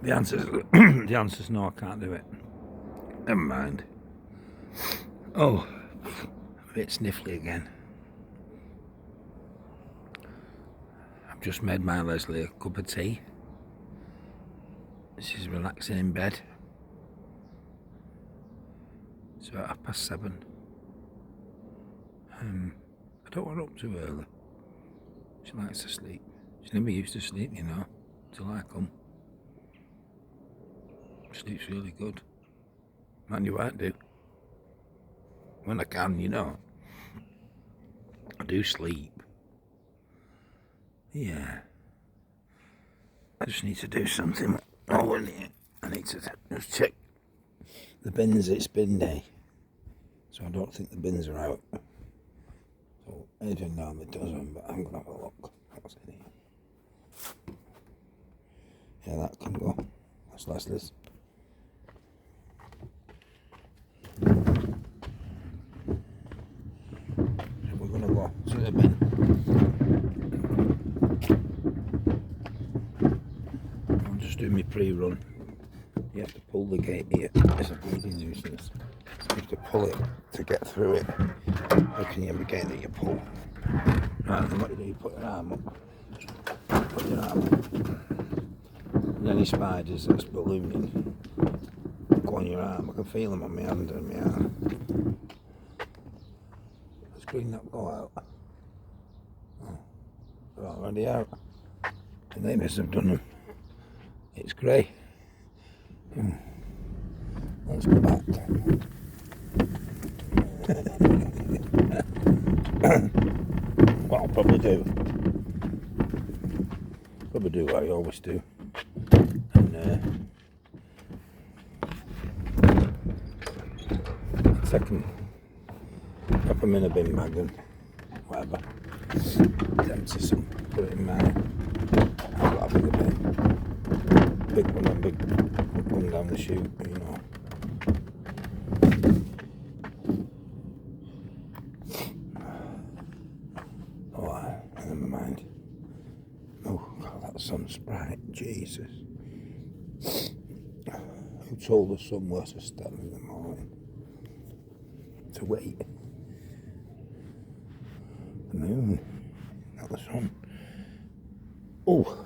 The answer's the answer's no, I can't do it. Never mind. Oh, a bit sniffly again. I've just made my Leslie a cup of tea. She's relaxing in bed. It's about 7:30. I don't want her up too early. She likes to sleep. She never used to sleep, you know, till I come. Sleep's really good. Man, you won't do. When I can, you know. I do sleep. Yeah. I just need to do something. Oh, I need to just check the bins. It's bin day. So I don't think the bins are out. So Adrian normally does them, but I'm going to have a look. What's in here? Yeah, that can go. That's Leslie's. So we're going to go to the bin. I'll just do my pre-run. You have to pull the gate here. It's a bleeding nuisance. You have to pull it to get through it. How can you have a gate that you pull? Right, then what you do, you put your arm up. Put your arm up. And any spiders that's ballooning go on your arm. I can feel them on my hand and my arm. The screen not go out. Oh, they're already out. The neighbours have done them. It's grey. Let's go back. What I'll probably do what I always do, and second, pop them in a bin bag and whatever, empty some, put it in mine. I've got a bigger bin, big one and big one down the chute, you know. Oh, never mind. Oh God, that sun's bright, Jesus. Who told the sun where to stand in the morning? To wait. The moon, not the sun. Oh.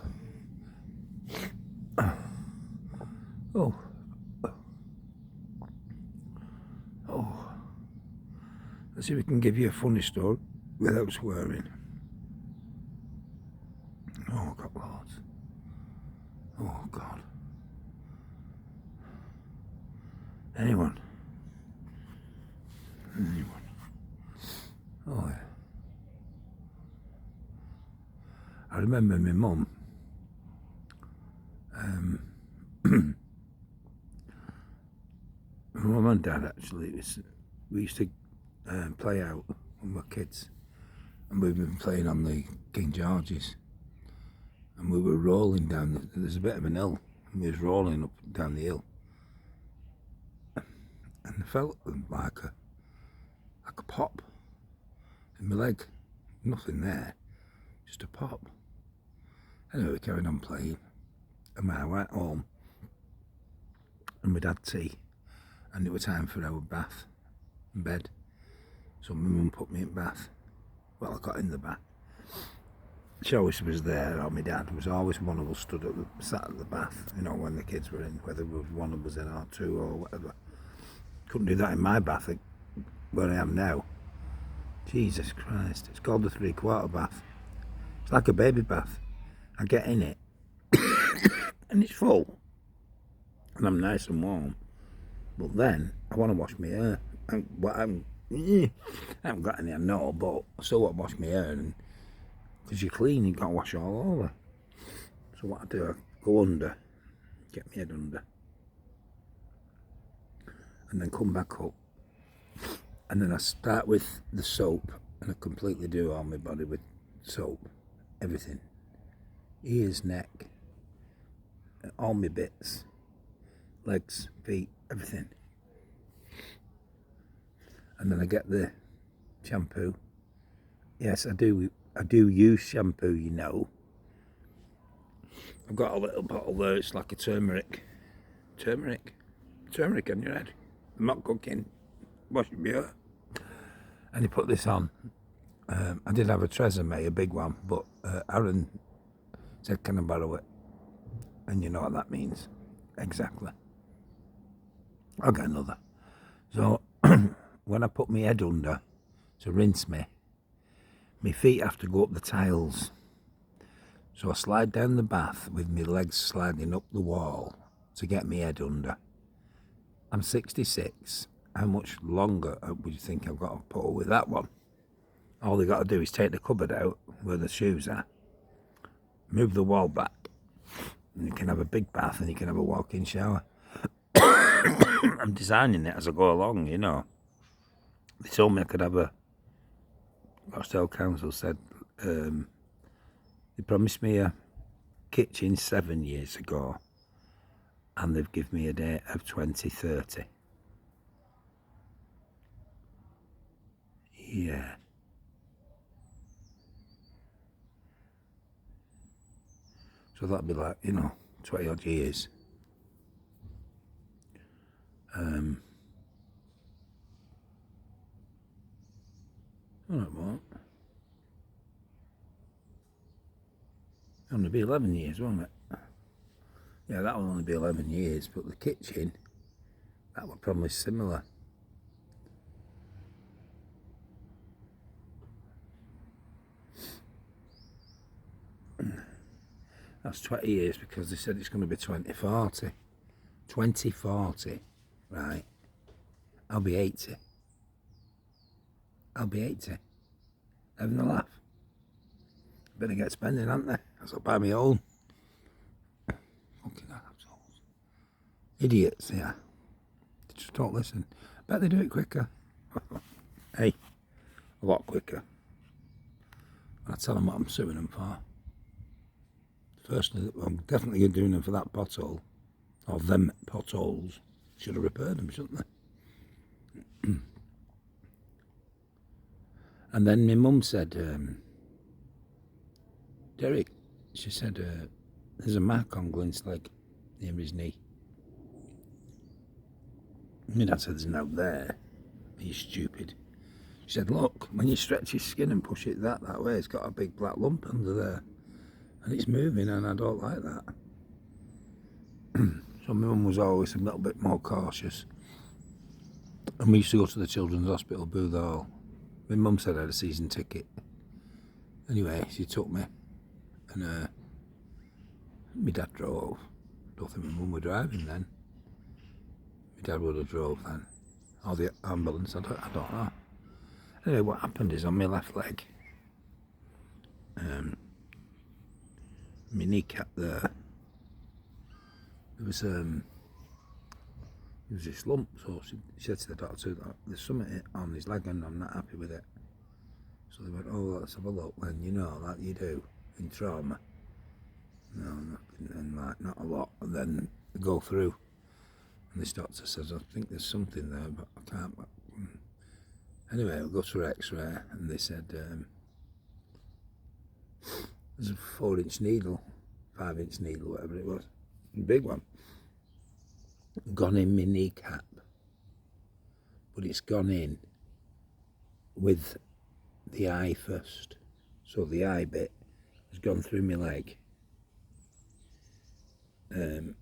Oh. Oh. Let's see if we can give you a funny story without swearing. Oh, I've got loads. Oh, God. Anyone? Oh, yeah. I remember my mum. My mum and dad actually, we used to play out when we were kids, and we've been playing on the King George's, and we were rolling down. There's a bit of an hill, and we was rolling up down the hill, and I felt like a pop in my leg. Nothing there, just a pop. Anyway, we carried on playing, and I went home, and we'd had tea, and it was time for our bath in bed. So my mum put me in bath. Well, I got in the bath. She always was there, or my dad was always one of us sat at the bath, you know, when the kids were in, whether one of us in or two or whatever. Couldn't do that in my bath where I am now. Jesus Christ, it's called the 3/4 bath. It's like a baby bath. I get in it, and it's full, and I'm nice and warm. But then I want to wash my hair. I haven't got any, I know, but I still want to wash my hair, and because you're clean, you've got to wash all over. So what I do, I go under, get my head under, and then come back up, and then I start with the soap, and I completely do all my body with soap, everything, ears, neck, all my bits, legs, feet, everything. And then I get the shampoo. Yes, I do use shampoo, you know. I've got a little bottle there, it's like a turmeric on your head. I'm not cooking, washing my hair. And he put this on. I did have a Tresemme, a big one, but Aaron said, can I borrow it? And you know what that means. Exactly. I'll get another. So when I put my head under to rinse me, my feet have to go up the tiles. So I slide down the bath with my legs sliding up the wall to get my head under. I'm 66. How much longer would you think I've got to put up with that one? All they got to do is take the cupboard out where the shoes are, move the wall back, and you can have a big bath and you can have a walk-in shower. I'm designing it as I go along, you know. They told me I could have a... Rochdale Council said they promised me a kitchen 7 years ago, and they've given me a date of 2030. Yeah. So that'd be like, you know, 20 odd years. Well, it won't. It'll only be 11 years, won't it? Yeah, that will only be 11 years, but the kitchen, that will probably similar. That's 20 years because they said it's going to be 2040. 2040, right? I'll be 80. I'll be 80. Having a laugh. Better get spending, aren't they? I'll buy me own. Fucking assholes. Idiots, yeah. They just don't listen. Bet they do it quicker. Hey, a lot quicker. I tell them what I'm suing them for. Firstly, I'm definitely doing them for that pothole. Or them potholes. Should have repaired them, shouldn't they? And then my mum said, Derek, she said, there's a mark on Glyn's leg near his knee. My dad said, there's no there. He's stupid. She said, look, when you stretch his skin and push it that way, it's got a big black lump under there. And it's moving, and I don't like that. So my mum was always a little bit more cautious. And we used to go to the Children's Hospital, Booth Hall. My mum said I had a season ticket. Anyway, she took me, and my dad drove. Don't think my mum were driving then. My dad would have drove then. Or the ambulance, I don't know. Anyway, what happened is on my left leg, my kneecap there was this lump, so she said to the doctor that there's something on his leg and I'm not happy with it. So they went, oh, let's have a look. When you know that you do in trauma. No, like not a lot. And then they go through, and this doctor says, I think there's something there, but I can't. Anyway, we'll go to an X-ray, and they said there's a 4-inch needle, 5-inch needle, whatever it was, a big one, gone in my kneecap, but it's gone in with the eye first. So the eye bit has gone through my leg. And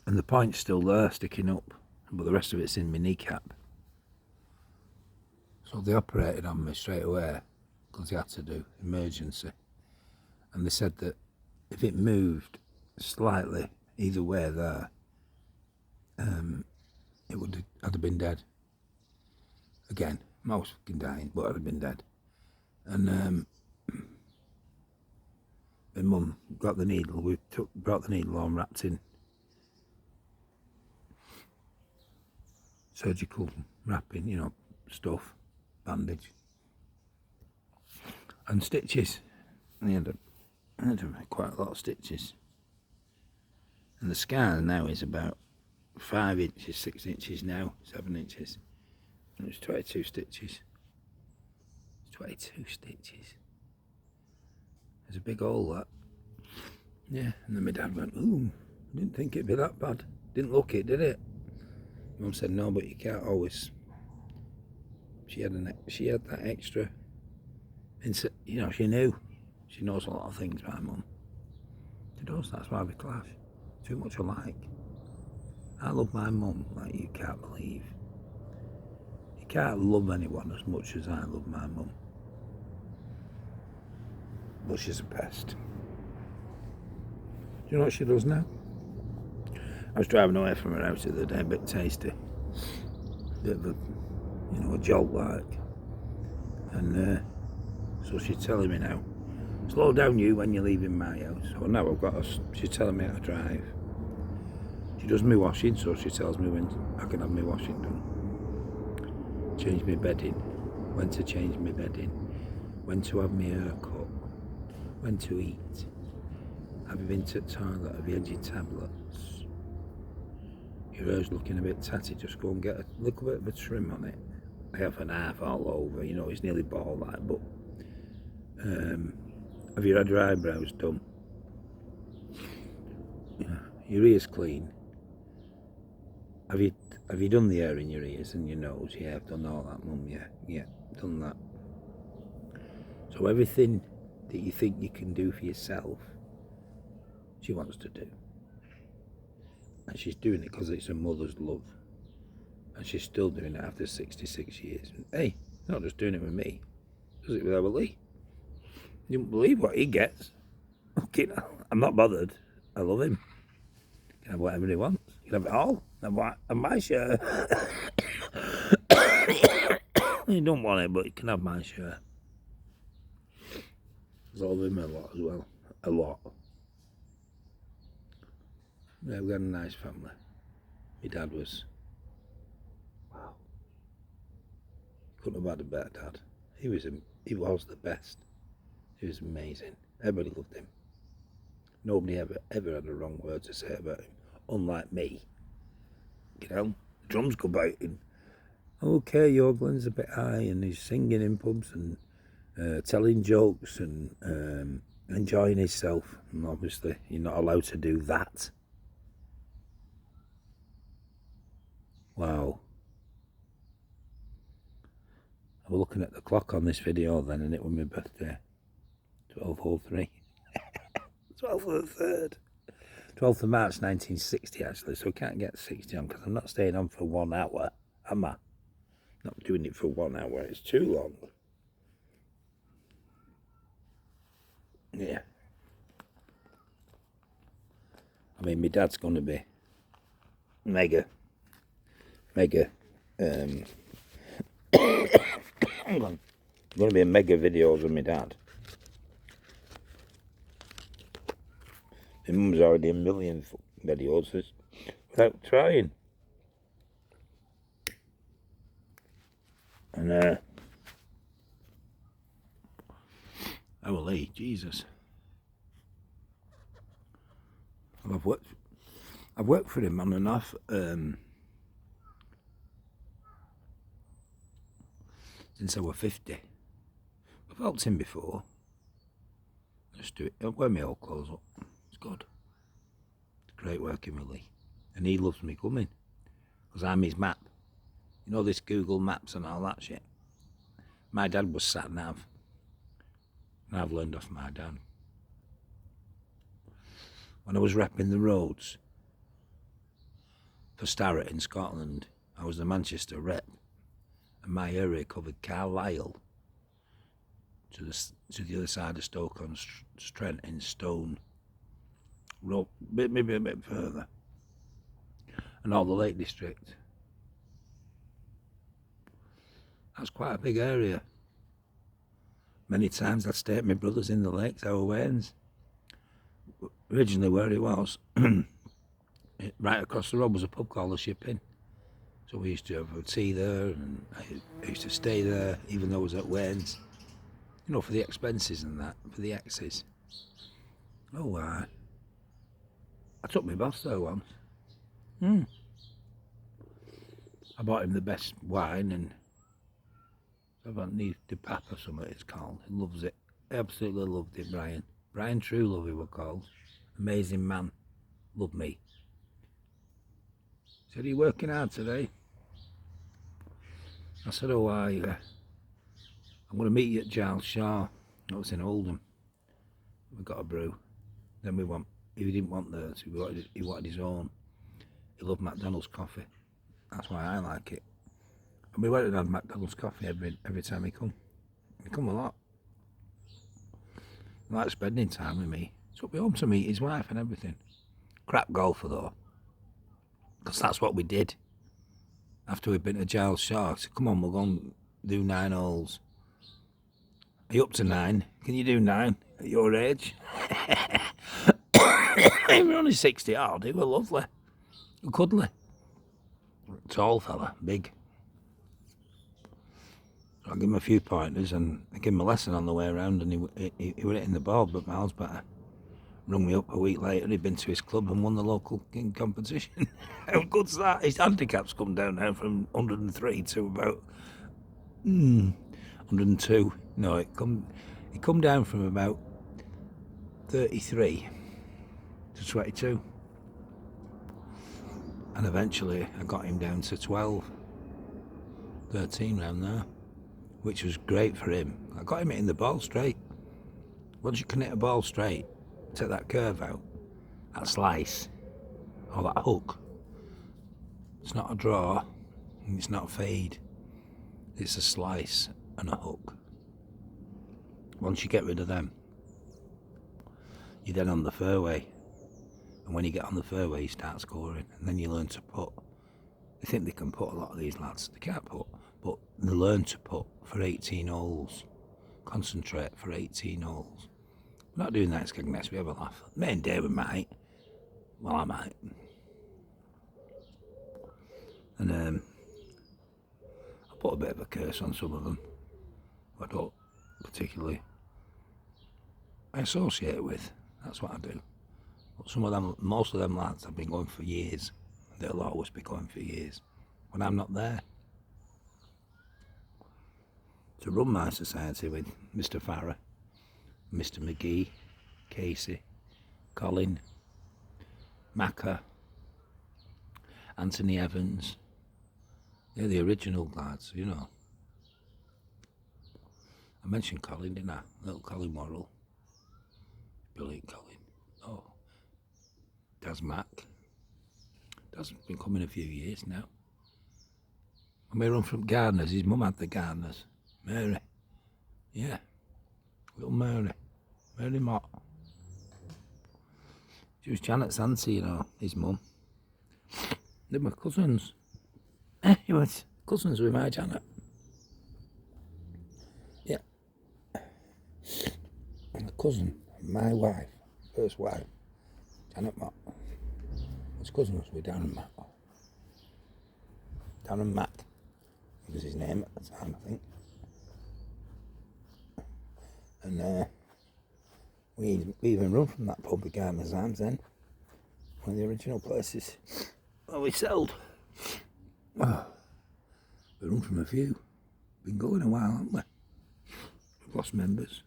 the point's still there, sticking up, but the rest of it's in my kneecap. So they operated on me straight away, because they had to do emergency. And they said that if it moved slightly either way there, I'd have been dead. Again, I was fucking dying, but I'd have been dead. And my mum got the needle. Brought the needle on, wrapped in surgical wrapping, you know, stuff, bandage, and stitches. And I had quite a lot of stitches. And the scar now is about 5 inches, 6 inches now, 7 inches. And it's 22 stitches. It's 22 stitches. There's a big hole, that. Yeah, and then my dad went, ooh, I didn't think it'd be that bad. Didn't look it, did it? Mum said, no, but you can't always. She had that extra. You know, she knew. She knows a lot of things, my mum. She does, that's why we clash. Too much alike. I love my mum like you can't believe. You can't love anyone as much as I love my mum. But she's the best. Do you know what she does now? I was driving away from her house the other day, a bit tasty. Bit of a jolt like. And so she's telling me now, slow down you when you're leaving my house. So now she's telling me how to drive. She does my washing, so she tells me when I can have my washing done. Change my bedding, when to change my bedding, when to have my hair cut, when to eat. Have you been to the toilet? Have you had your tablets? Your hair's looking a bit tatty, just go and get a little bit of a trim on it. Half and half all over, you know, it's nearly bald like, but have you had your eyebrows done? Yeah. Your ears clean. Have you done the hair in your ears and your nose? Yeah, I've done all that, Mum. Yeah, done that. So everything that you think you can do for yourself, she wants to do. And she's doing it because it's her mother's love. And she's still doing it after 66 years. And, hey, not just doing it with me, does it with our Lee. You wouldn't believe what he gets. Okay, I'm not bothered. I love him. He can have whatever he wants. He can have it all. And my share. He don't want it, but he can have my share. I love him a lot as well. A lot. Yeah, we had a nice family. My dad was, wow. Couldn't have had a better dad. He was the best. He was amazing. Everybody loved him. Nobody ever had a wrong word to say about him. Unlike me. You know, drums go out and okay, Yogling's a bit high and he's singing in pubs and telling jokes and enjoying himself. And obviously, you're not allowed to do that. Wow. I was looking at the clock on this video then, and it was my birthday. 12:03. 12th of the 3rd. 12th of March 1960 actually, so I can't get 60 on because I'm not staying on for 1 hour, am I? Not doing it for 1 hour, it's too long. Yeah. I mean, my dad's going to be mega, hang on. Going to be a mega videos of my dad. My mum's already a million videos without trying. And I will eat, Jesus. I've worked for him on and off since I was 50. I've helped him before. Just do it. I'll wear my old clothes up. It's good. It's great working with Lee. And he loves me coming. Because I'm his map. You know this Google Maps and all that shit? My dad was sat nav. And I've learned off my dad. When I was repping the roads for Starrett in Scotland, I was the Manchester rep. And my area covered Carlisle to the other side of Stoke-on-Trent in Stone. Maybe a bit further. And all the Lake District. That's quite a big area. Many times I'd stay at my brother's in the lakes, our Wains. Originally where it was, right across the road was a pub called the Ship Inn. So we used to have a tea there, and I used to stay there, even though I was at Wains. You know, for the expenses and that, for the exes. Oh, I took my boss there once. I bought him the best wine, and I don't need the pap or something it's called. He loves it. I absolutely loved it, Brian. Brian Truelove, he were called. Amazing man. Loved me. Said, are you working hard today? I said, oh, I'm going to meet you at Giles Shaw. That was in Oldham. We got a brew. Then he didn't want theirs, he wanted his own. He loved McDonald's coffee. That's why I like it. And we went and had McDonald's coffee every time he come. He come a lot. He liked spending time with me. Took me home to meet his wife and everything. Crap golfer though. Because that's what we did. After we'd been to Giles Shaw, I said, come on, we'll go and do 9 holes. Are you up to 9? Can you do 9 at your age? They were only 60 odd. They were lovely. Cuddly. Tall fella, big. So I give him a few pointers and I give him a lesson on the way around, and he was hitting the ball, but miles better. Rung me up a week later, he'd been to his club and won the local king competition. How good's that? His handicap's come down now from 103 to about 102. No, it come down from about 33 to 22. And eventually I got him down to 12, 13 round there, which was great for him. I got him hitting the ball straight. Once you can hit a ball straight, take that curve out, that slice, or that hook, it's not a draw, and it's not a fade. It's a slice and a hook. Once you get rid of them, you're then on the fairway. And when you get on the fairway, you start scoring, and then you learn to putt. They think they can putt, a lot of these lads. They can't putt, but they learn to putt for 18 holes. Concentrate for 18 holes. We're not doing that in Skegness, we have a laugh. Me and David might. Well, I might. And I put a bit of a curse on some of them. I don't particularly associate with. That's what I do. But some of them, most of them lads have been going for years. They'll always be going for years when I'm not there. To run my society with Mr. Farrer, Mr. McGee, Casey, Colin, Macca, Anthony Evans. They're the original lads, you know. I mentioned Colin, didn't I? Little Colin Worrell. Brilliant Colin. Oh. Daz Mack. Daz has been coming a few years now. When we run from Gardeners, his mum had the Gardeners. Mary. Yeah. Little Mary. Mary Mott. She was Janet's auntie, you know, his mum. They were cousins. He was cousins with my Janet. Yeah. And the cousin of my wife, first wife, Janet Mott, was cousins with Darren Mack. Darren Mack was his name at the time, I think. And we even run from that pub at Gardener's Arms then. One of the original places where we sold. Oh, we run from a few. Been going a while, haven't we? We've lost members.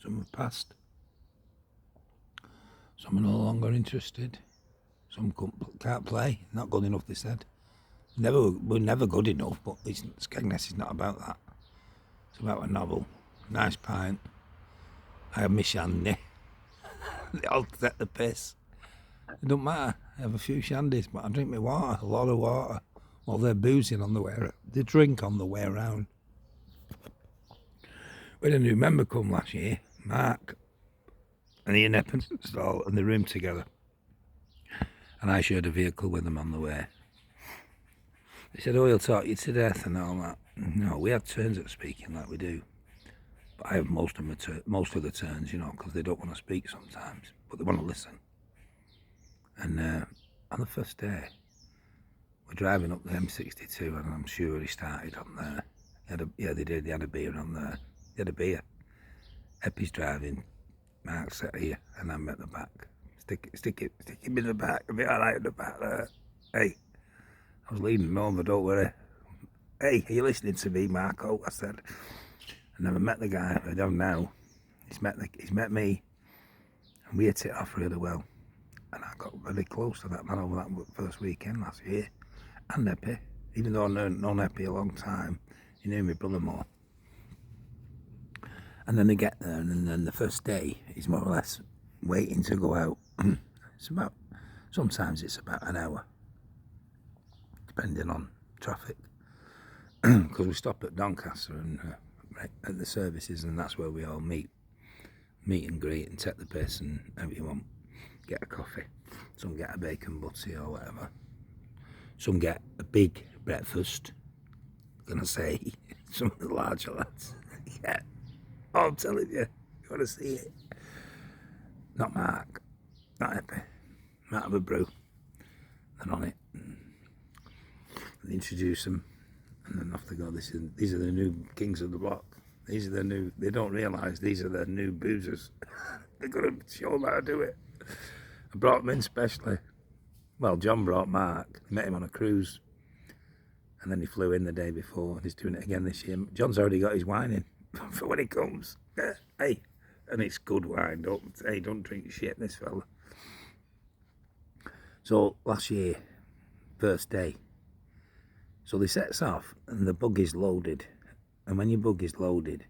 Some have passed. Some are no longer interested. Some can't play. Not good enough, they said. We're never good enough, but Skegness is not about that. It's about a novel. Nice pint. I have my shandy. They all set the piss. It don't matter. I have a few shandies, but I drink my water, a lot of water. While they're boozing on the way around. They drink on the way around. We had a new member come last year, Mark, and Ian Eppens all in the room together. And I shared a vehicle with them on the way. They said, oh, he'll talk you to death and all that. No, we have turns at speaking like we do. But I have most of the turns, you know, because they don't want to speak sometimes, but they want to listen. And on the first day, we're driving up the M62, and I'm sure he started on there. They did. They had a beer on there. They had a beer. Eppie's driving. Mark's sat here, and I'm at the back. Stick him in the back. I'll be all right at the back there. Hey, I was leading him over. Don't worry. Hey, are you listening to me, Marco? I said. I never met the guy I don't know. He's met me. And we hit it off really well. And I got very close to that man over that first weekend last year. And Eppie, even though I've known Eppie a long time, he knew my brother more. And then they get there, and then the first day he's more or less waiting to go out. Sometimes it's about an hour, depending on traffic. Because we stop at Doncaster and at the services, and that's where we all meet and greet and take the piss and whatever you want. Get a coffee. Some get a bacon butty or whatever. Some get a big breakfast. I'm gonna say some of the larger lads. Yeah. Oh, I'm telling you, you want to see it. Not Mark, not Eppie. Might have a brew. And on it. And they introduce them, and then off they go. These are the new kings of the block. These are the new. They don't realise these are the new boozers. They're gonna show them how to do it. I brought them in specially. Well, John brought Mark. He met him on a cruise, and then he flew in the day before, and he's doing it again this year. John's already got his wine in for when he comes. Hey, and it's good wine. Don't drink shit, this fella. So last year, first day, so they sets off and the buggy's loaded. And when your buggy's loaded,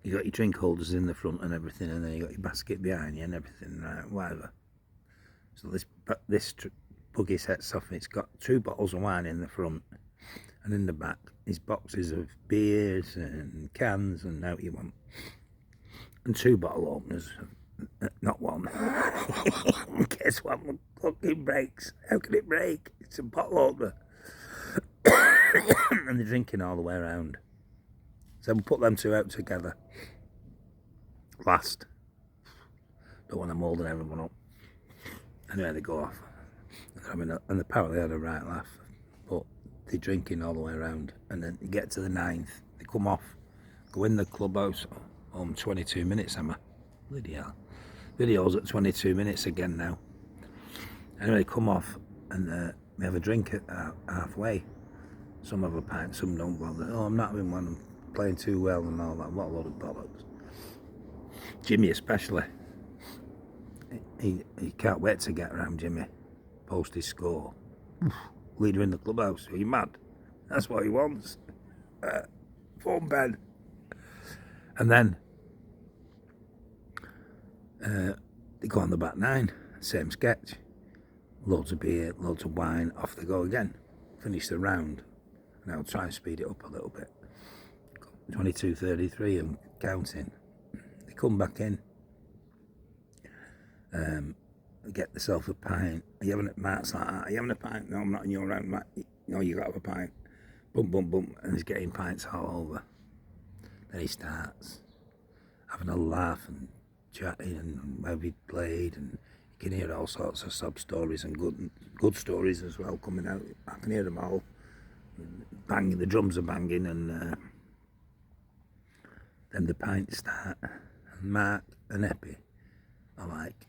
you got your drink holders in the front and everything, and then you got your basket behind you and everything, whatever. So this buggy sets off and it's got 2 bottles of wine in the front, and in the back is boxes of beers and cans and how you want, and 2 bottle openers, not one. In case one fucking breaks. How can it break? It's a bottle opener. And they're drinking all the way around. So we put them 2 out together. Last. Don't want them holding everyone up. Anyway, they go off. And apparently they had a right laugh. But they're drinking all the way around. And then you get to the 9th. They come off. Go in the clubhouse. 22 minutes, Emma. Bloody hell. Video's at 22 minutes again now. Anyway, they come off and we have a drink at halfway. Some have a pint, some don't bother. Oh, I'm not having one, I'm playing too well and all that. What a load of bollocks. Jimmy especially. He can't wait to get around Jimmy. Post his score. Leader in the clubhouse. Are you mad? That's what he wants. Phone Ben. And then they go on the back 9. Same sketch. Loads of beer, loads of wine. Off they go again. Finish the round. And I'll try and speed it up a little bit. 22:33 and counting. They come back in. They get themselves a pint. Are you having a Mark's like that? Are you having a pint? No, I'm not in your round, Matt. No, you got to have a pint. Bum, bum, bum. And he's getting pints all over. Then he starts having a laugh and chatting and how he played, and you can hear all sorts of sob stories and good stories as well coming out. I can hear them all. Banging, the drums are banging, and then the pints start. And Mark and Eppie are like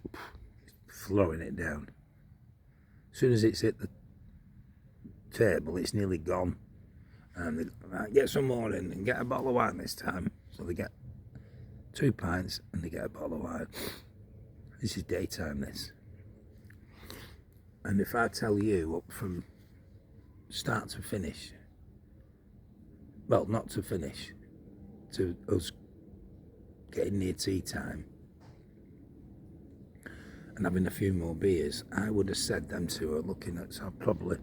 throwing it down. As soon as it's hit the table, it's nearly gone. And they like, get some more in and get a bottle of wine this time. So they get 2 pints and they get a bottle of wine. This is daytime, this. And if I tell you up from start to finish, well, not to finish, to us getting near tea time and having a few more beers, I would have said them 2 are looking at probably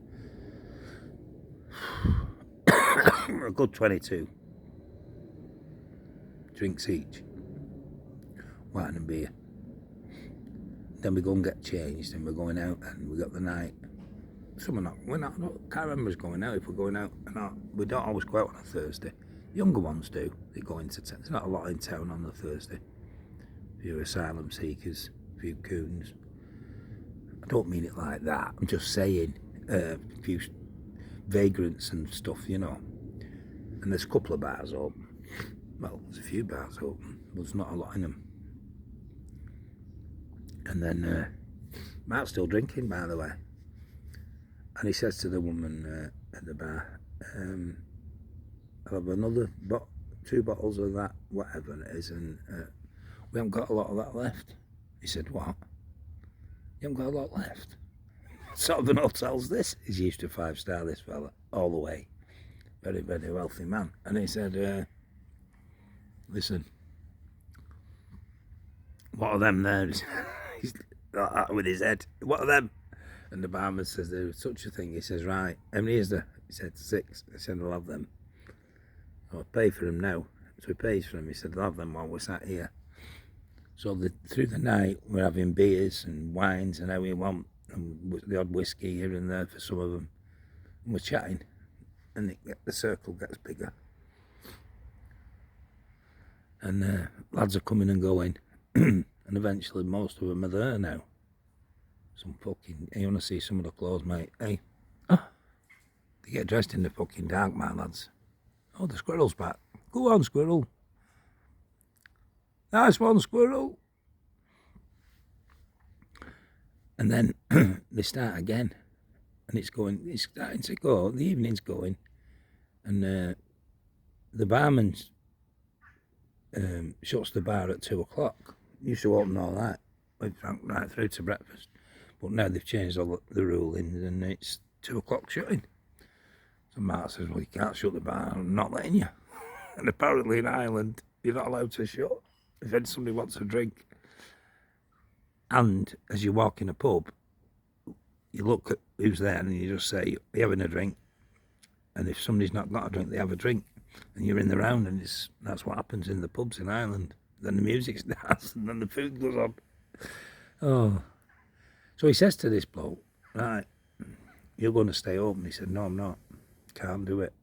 a good 22 drinks each, wine and beer. Then we go and get changed, and we're going out, and we got the night. Some are not. We're not. I can't remember us going out. If we're going out or not, we don't always go out on a Thursday. The younger ones do. They go into town. There's not a lot in town on a Thursday. A few asylum seekers, a few coons. I don't mean it like that. I'm just saying, a few vagrants and stuff, you know. And there's a couple of bars open. Well, there's a few bars open, but there's not a lot in them. And then Mark's still drinking, by the way. And he says to the woman at the bar, I'll have another 2 bottles of that, whatever it is, and we haven't got a lot of that left. He said, what? You haven't got a lot left? What sort of an hotel's this? He's used to 5-star, this fella, all the way. Very, very wealthy man. And he said, listen, what are them there? He's like that with his head. What are them? And the barman says, there's such a thing. He says, right, how many is there? He said, 6. He said, I'll have them. I'll pay for them now. So he pays for them. He said, I'll have them while we're sat here. So through the night, we're having beers and wines and how we want, and the odd whiskey here and there for some of them. And we're chatting, and the circle gets bigger. And lads are coming and going, and eventually most of them are there now. Some fucking, hey, you want to see some of the clothes, mate? Hey, they get dressed in the fucking dark, my lads. Oh, the squirrel's back. Go on, squirrel. Nice one, squirrel. And then they start again, and it's starting to go. The evening's going, and the barman shuts the bar at 2 o'clock. Used to open all that, we drank right through to breakfast, but now they've changed all the rulings, and it's 2 o'clock shutting. So Mark says, well, you can't shut the bar, I'm not letting you. And apparently in Ireland, you're not allowed to shut if somebody wants a drink. And as you walk in a pub, you look at who's there and you just say, are you having a drink? And if somebody's not got a drink, they have a drink. And you're in the round, and that's what happens in the pubs in Ireland. Then the music starts, and then the food goes on. Oh. So he says to this bloke, right, you're going to stay open. He said, no, I'm not. Can't do it.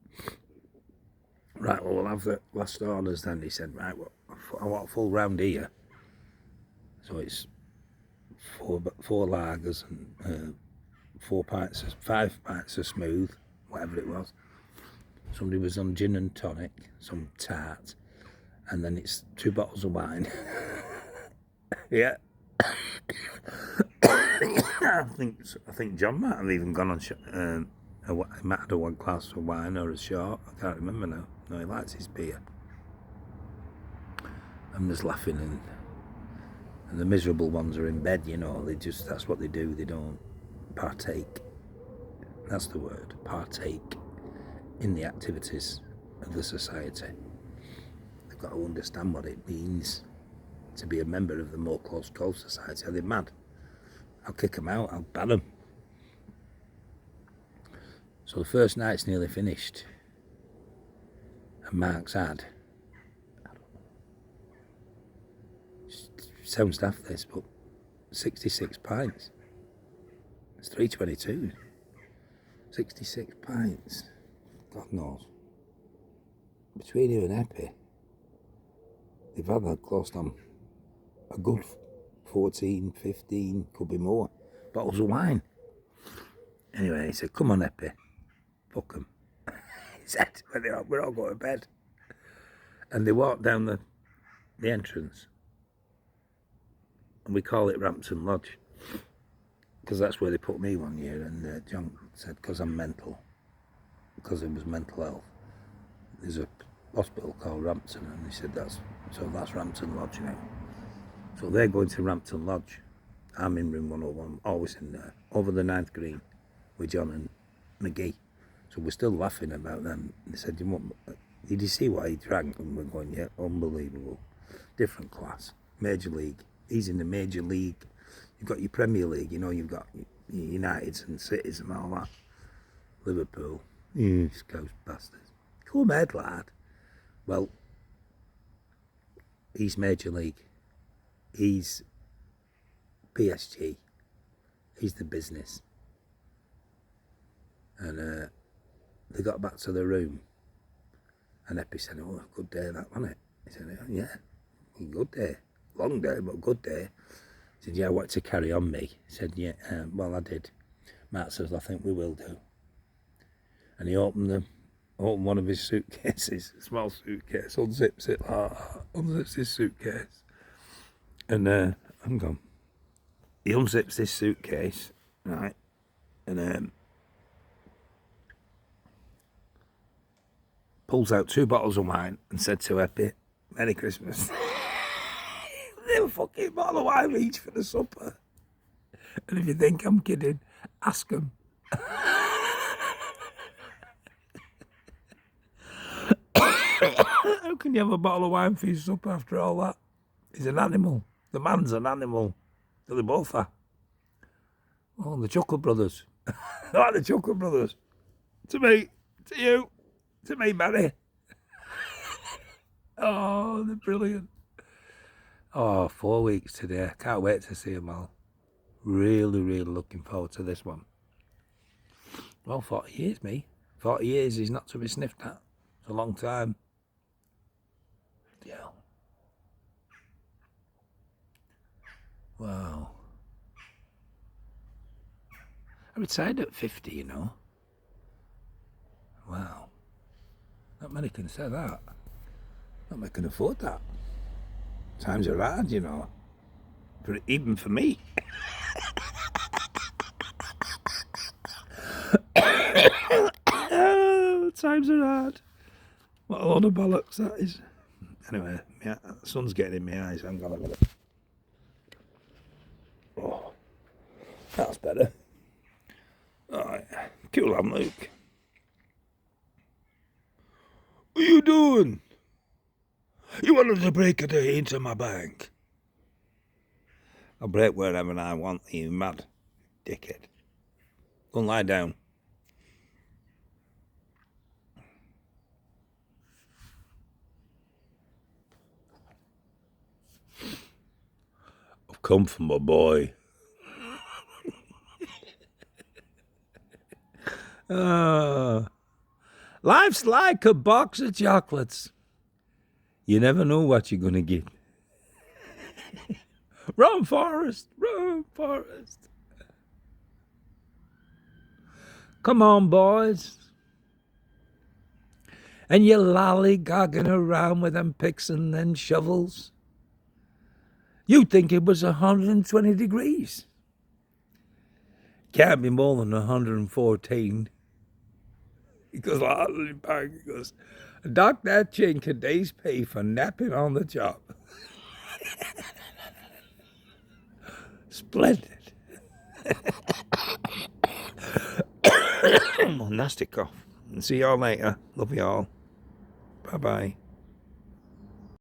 Right, well, we'll have the last orders then. He said, right, well, I want a full round here. So it's four lagers and 5 pints of smooth, whatever it was. Somebody was on gin and tonic, some tart, and then it's 2 bottles of wine. Yeah. I think John might have even gone on. He might have had 1 glass of wine or a shot. I can't remember now. No, he likes his beer. I'm just laughing, and the miserable ones are in bed. You know, that's what they do. They don't partake. That's the word. Partake in the activities of the society. They've got to understand what it means to be a member of the More Close Cove Society. Are they mad? I'll kick them out. I'll ban them. So the first night's nearly finished, and Mark's had, I don't know, sounds daft this, but 66 pints. It's 3.22. 66 pints. God knows. Between you and Epi, they've had that close on a good 14, 15, could be more, bottles of wine. Anyway, he said, come on, Epi. Fuck them. He said, we're all going to bed. And they walked down the entrance. And we call it Rampton Lodge. Because that's where they put me one year. And John said, because I'm mental. Because it was mental health. There's a hospital called Rampton. And he said, that's Rampton Lodge now. So they're going to Rampton Lodge. I'm in room 101, always in there. Over the 9th green with John and McGee. So we're still laughing about them. They said, did you see what he drank? And we're going, yeah, unbelievable. Different class. Major League. He's in the Major League. You've got your Premier League, you know, you've got your Uniteds and Cities and all that. Liverpool. East Coast bastards. Come ahead, lad. Well, he's Major League. He's PSG. He's the business. And they got back to the room, and Epi said, oh, good day that, wasn't it? He said, yeah, good day. Long day, but good day. He said, yeah, I want to carry on me. He said, yeah, well, I did. Matt says, I think we will do. And he opened one of his suitcases, a small suitcase, unzips it, unzips his suitcase. And hang on. He unzips this suitcase, right, and pulls out 2 bottles of wine and said to Epi, Merry Christmas. getting a fucking bottle of wine each for the supper. And if you think I'm kidding, ask them. How can you have a bottle of wine for your supper after all that? He's an animal. The man's an animal. They both are. Oh, the Chuckle Brothers. Like the Chuckle Brothers. To me, to you, to me, Barry. Oh, they're brilliant. Oh, 4 weeks today. I can't wait to see them all. Really, really looking forward to this one. Well, 40 years, me. 40 years is not to be sniffed at. It's a long time. Yeah. Wow. I retired at 50, you know. Wow. Not many can say that. Not many can afford that. Times are hard, you know. Even for me. Oh, times are hard. What a load of bollocks that is. Anyway, yeah, the sun's getting in my eyes. I'm gonna get it. Oh, that's better. Alright, cool on, Luke. What are you doing? You wanted to break a day into my bank. I'll break wherever I want, you mad dickhead. Go and lie down. I've come for my boy. Life's like a box of chocolates. You never know what you're going to get. Run, Forrest! Run, Forrest! Come on, boys. And you're lollygagging around with them picks and them shovels. You'd think it was 120 degrees. Can't be more than 114. He goes, he goes, dock that chink a day's pay for napping on the job. Splendid. Nasty cough. See y'all later. Love y'all. Bye-bye.